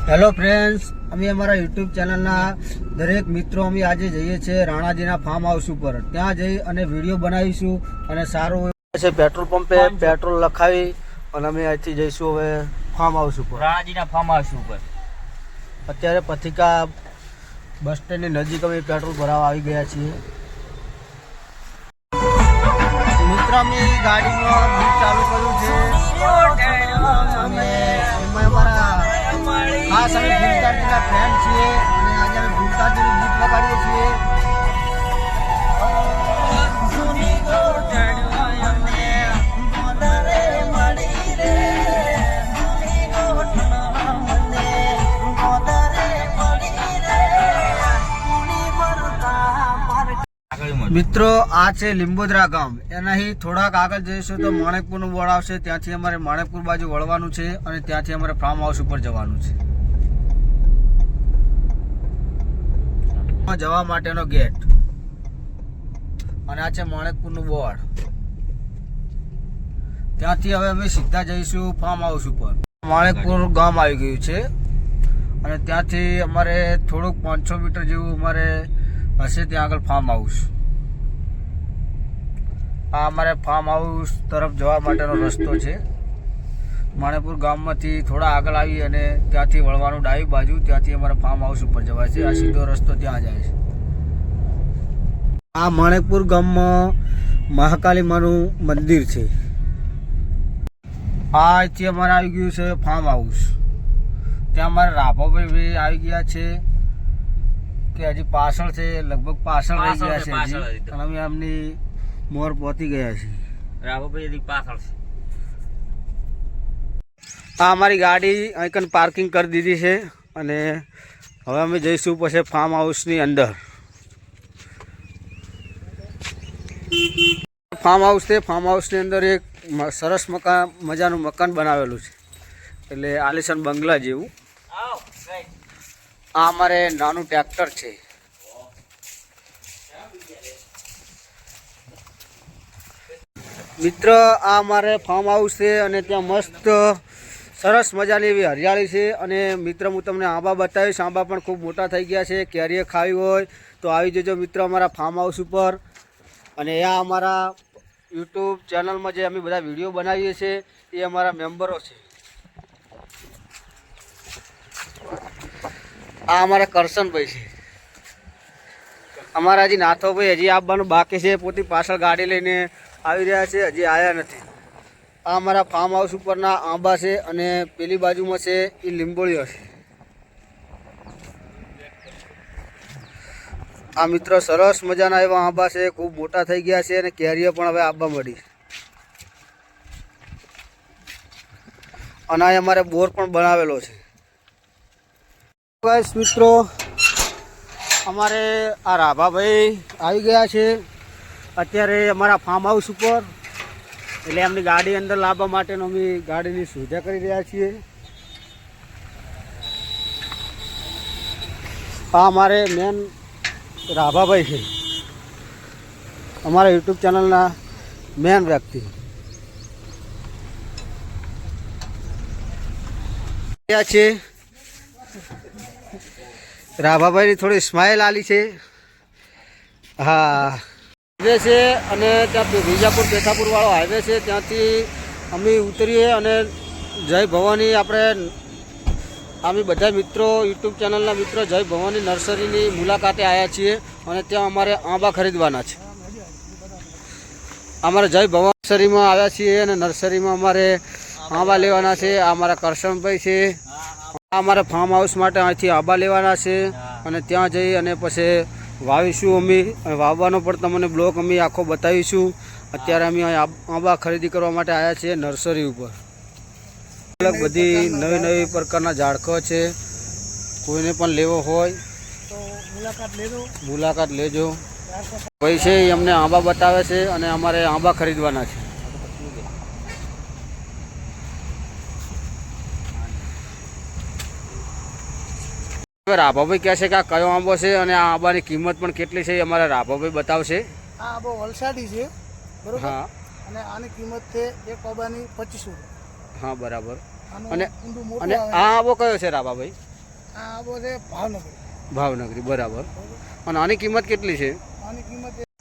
Hello friends, અમે અમારા YouTube ચેનલના દરેક મિત્રો અમે આજે જઈએ છીએ રાણાજીના ફાર્મ હાઉસ ઉપર. ત્યાં જઈ અને વિડીયો બનાવીશું અને સારું છે. પેટ્રોલ પંપે પેટ્રોલ લખાવી અને અમે અહીંથી જઈશું હવે ફાર્મ હાઉસ ઉપર, રાણાજીના ફાર્મ હાઉસ ઉપર. અત્યારે પથિકા બસ સ્ટેન્ડની નજીક અમે પેટ્રોલ ભરાવા આવી ગયા છીએ. મિત્ર, અમે ગાડીમાં ગીત ચાલુ કર્યું છે અને એમાં અમારા ખાસ અમે ભૂલતાજીના ફ્રેન્ડ છીએ અને આજે અમે ભૂલતાજીનું ગીત વગાડીએ છીએ. મિત્રો, આ છે લીંબોદરા ગામ. એનાથી થોડાક આગળ જઈશું તો માણેકપુરનું બોર્ડ આવશે. ત્યાંથી અમારે માણેકપુર બાજુ વળવાનું છે અને ત્યાંથી અમારે ફાર્મ હાઉસ ઉપર જવાનું છે. જવા માટેનો ગેટ અને આ છે માણેકપુરનું બોર્ડ. ત્યાંથી હવે અમે સીધા જઈશું ફાર્મ હાઉસ ઉપર. માણેકપુર ગામ આવી ગયું છે અને ત્યાંથી અમારે થોડુંક 500 મીટર જેવું અમારે હશે ત્યાં આગળ ફાર્મ હાઉસ. આ અમારે ફાર્મ હાઉસ તરફ જવા માટેનો રસ્તો છે. માણેકપુર ગામમાંથી થોડા આગળ આવી અને ત્યાંથી વળવાનું ડાબી બાજુ, ત્યાંથી અમારે ફાર્મ હાઉસ ઉપર જવાય છે. આ સીધો રસ્તો ત્યાં જાય છે. આ માણેકપુર ગામમાં મહાકાલી માનું મંદિર છે. આ અહીંથી અમારે આવી ગયું છે ફાર્મ હાઉસ. ત્યાં અમારે રાભાભાઈ આવી ગયા છે કે હજી પાછળ છે, લગભગ પાછળ રહી ગયા છે અને અમે એમની મોર પહોંચી ગયા છીએ. રાભાભાઈ પાછળ છે. આ અમારી ગાડી અહીં પાર્કિંગ કરી દીધી છે અને હવે અમે જઈશું પછી ફાર્મ હાઉસની અંદર. ફાર્મ હાઉસ છે. ફાર્મ હાઉસની અંદર એક સરસ મજાનું મકાન બનાવેલું છે, એટલે આલિશાન બંગલા જેવું. આ અમારે નાનું ટ્રેક્ટર છે. મિત્ર, આ અમારે ફાર્મ હાઉસ છે અને ત્યાં મસ્ત સરસ મજાની એવી હરિયાળી છે. અને મિત્ર, હું તમને આંબા બતાવીશ. આંબા પણ ખૂબ મોટા થઈ ગયા છે. કેરીએ ખાવી હોય તો આવી જજો મિત્ર અમારા ફાર્મ હાઉસ ઉપર. અને આ અમારા યુટ્યુબ ચેનલમાં જે અમે બધા વિડીયો બનાવીએ છીએ એ અમારા મેમ્બરો છે. આ અમારા કરશનભાઈ છે. અમારા હજી નાથોભાઈ હજી આવવાનું બાકી છે. પોતે પાછળ ગાડી લઈને આવી રહ્યા છે, હજી આવ્યા નથી. આ અમારા ફાર્મ હાઉસ ઉપરના આંબા છે અને પેલી બાજુમાં છે એ લીંબોળીઓ છે. આ મિત્રો સરસ મજાના એવા આંબા છે, ખૂબ મોટા થઈ ગયા છે અને કેરીઓ પણ હવે આંબા મળી. અને અમારે બોર પણ બનાવેલો છે. મિત્રો, અમારે આ રાભાભાઈ આવી ગયા છે અત્યારે અમારા ફાર્મ હાઉસ ઉપર. એટલે એમની ગાડી અંદર લાવવા માટેનો અમે ગાડીની સુવિધા કરી રહ્યા છીએ. આ અમારે મેન રાભાભાઈ છે, અમારા યુટ્યુબ ચેનલના મેન વ્યક્તિ. છે રાભાભાઈની થોડી સ્માઇલ આલી છે. હા, હાઈવે છે અને ત્યાં વિજાપુર પેથાપુર વાળો હાઈવે છે. ત્યાંથી અમે ઉતરીએ અને જય ભવાની અમે બધા મિત્રો યુટ્યુબ ચેનલના મિત્રો જય ભવાની નર્સરીની મુલાકાતે આવ્યા છીએ અને ત્યાં અમારે આંબા ખરીદવાના છે. અમારે જય ભવાની નર્સરીમાં આવ્યા છીએ અને નર્સરીમાં અમારે આંબા લેવાના છે. આ અમારા કરશનભાઈ છે. આ અમારા ફાર્મ હાઉસ માટે અહીંથી આંબા લેવાના છે અને ત્યાં જઈ અને પછી વાવીશું. અમે વાવવાનો પણ તમને બ્લોક અમે આખો બતાવીશું. અત્યારે અમે આંબા ખરીદી કરવા માટે આવ્યા છીએ નર્સરી ઉપર. અલગ બધી નવી નવી પ્રકારના ઝાડખો છે. કોઈને પણ લેવો હોય તો મુલાકાત લેજો. ભાઈ છે એ અમને આંબા બતાવે છે અને અમારે આંબા ખરીદવાના છે. રાભાભાઈ કહે છે કે આ કયો આંબો છે અને આ આંબાની કિંમત પણ કેટલી છે એ અમારા રાભાભાઈ બતાવશે. આ આંબો વલસાડી છે, બરોબર. હા, અને આની કિંમત છે એક આંબાની 2500. હા, બરાબર. અને આ આંબો કયો છે રાભાભાઈ? આ આબો છે ભાવનગર. ભાવનગરી બરાબર. અને આની કિંમત કેટલી છે? આની કિંમત